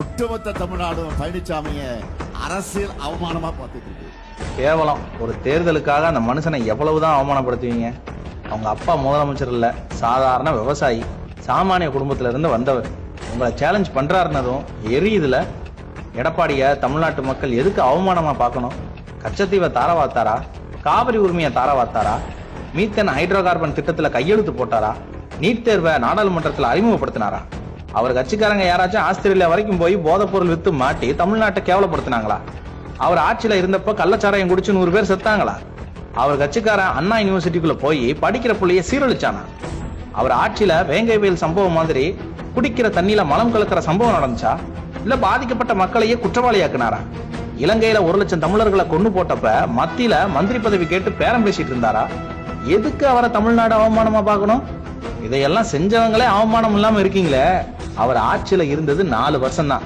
ஒட்டுமொத்த தமிழ்நாடும் பழனிசாமிய அரசியல் அவமானமா பார்த்துட்டு இருக்கு. கேவலம். ஒரு தேர்தலுக்காக அந்த மனுஷனை எவ்வளவுதான் அவமானப்படுத்துவீங்க? அவங்க அப்பா முதலமைச்சர் இல்ல, சாதாரண விவசாயி, சாமானிய குடும்பத்துல இருந்து வந்தவர். உங்களை சேலஞ்ச் பண்றாருன்னதும் எரியுதுல. எடப்பாடிய தமிழ்நாட்டு மக்கள் எதுக்கு அவமானமா பார்க்கணும்? கச்சத்தீவை தாரவாத்தாரா? காவிரி உரிமையை தாரவாத்தாரா? மீத்தேன் ஹைட்ரோ கார்பன் திட்டத்துல கையெழுத்து போட்டாரா? நீட் தேர்வை நாடாளுமன்றத்தில் அறிமுகப்படுத்தினாரா? அவர் கட்சிக்காரங்க யாராச்சும் ஆஸ்திரேலியா வரைக்கும் போய் போதைப் பொருள் வித்து மாட்டி தமிழ்நாட்டை கேவலப்படுத்தினாங்களா? அவர் ஆட்சியில இருந்தப்ப கள்ளச்சாராயம் குடிச்சு 100 பேர் செத்தாங்களா? அவர் கட்சிக்காரன் அண்ணா யூனிவர்சிட்டிக்குள்ள போய் படிக்கிற பிள்ளைய சீரழிச்சானா? அவர் ஆட்சியில வேங்கை வயல் சம்பவம் மாதிரி குடிக்கிற தண்ணியில மலம் கலக்கிற சம்பவம் நடந்துச்சா? இல்ல பாதிக்கப்பட்ட மக்களையே குற்றவாளியாக்குனாரா? இலங்கையில 1 லட்சம் தமிழர்களை கொண்டு போட்டப்ப மத்தியில மந்திரி பதவி கேட்டு பேரம் பேசிட்டு இருந்தாரா? எதுக்கு அவரை தமிழ்நாடு அவமானமா பார்க்கணும்? இதையெல்லாம் செஞ்சவங்களே அவமானம் இல்லாம இருக்கீங்களே. அவர் ஆட்சியில இருந்தது 4 வருஷம் தான்.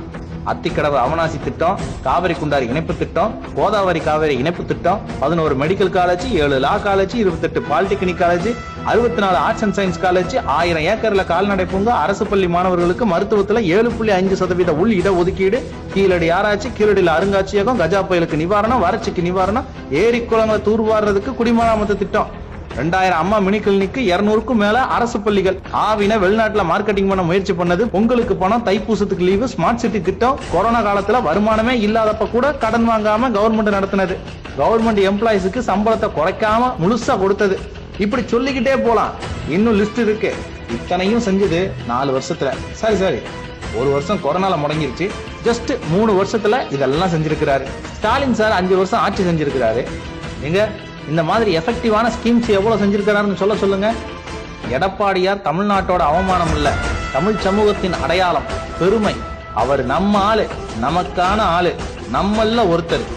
அத்திக்கடவு அவனாசி திட்டம், காவிரி குண்டாரி இணைப்பு திட்டம், கோதாவரி காவிரி இணைப்பு திட்டம், 11 medical college, 7 law college, 28 polytechnic college, 64 arts and science college, 1000 ஏக்கர்ல கால்நடை பூங்கா, அரசு பள்ளி மாணவர்களுக்கு மருத்துவத்துல 7.5% உள் இட ஒதுக்கீடு, கீழடி ஆராய்ச்சி, கீழடியில் அருங்காட்சியகம், கஜா புயலுக்கு நிவாரணம், வறட்சிக்கு நிவாரணம், ஏரி குளங்களை தூர்வாடுறதுக்கு குடிமராமத்து திட்டம், 2000 அம்மா மினி கிளினிக், 200க்கும் மேல அரசு பள்ளிகள், ஆவின வெளிநாட்டுல மார்க்கெட்டிங் பண்ண முயற்சி பண்ணது, உங்களுக்கு பணம், தைப்பூசத்துக்கு லீவு, ஸ்மார்ட் சிட்டி திட்டம், கொரோனா காலத்துல வருமானமே இல்லாதப்ப கூட கடன் வாங்காம கவர்மெண்ட் நடத்தினது, கவர்மெண்ட் எம்ப்ளாயிஸுக்கு சம்பளத்தை குறைக்காம முழுசா கொடுத்தது, இப்படி சொல்லிக்கிட்டே போலாம். இன்னும் லிஸ்ட் இருக்கு. இத்தனையும் செஞ்சது 4 வருஷத்துல. சரி 1 வருஷம் கொரோனால முடங்கிருச்சு. ஜஸ்ட் 3 வருஷத்துல இதெல்லாம் செஞ்சிருக்கிறாரு. ஸ்டாலின் சார் 5 வருஷம் ஆட்சி செஞ்சிருக்கிறாரு. எங்க இந்த மாதிரி எஃபெக்டிவான ஸ்கீம்ஸ் எவ்வளவு செஞ்சிருக்கிறாருன்னு சொல்லுங்க. எடப்பாடியார் தமிழ்நாட்டோட அவமானம் இல்ல, தமிழ் சமூகத்தின் அடையாளம், பெருமை. அவர் நம்ம ஆளு, நமக்கான ஆளு, நம்மல்ல ஒருத்தர்.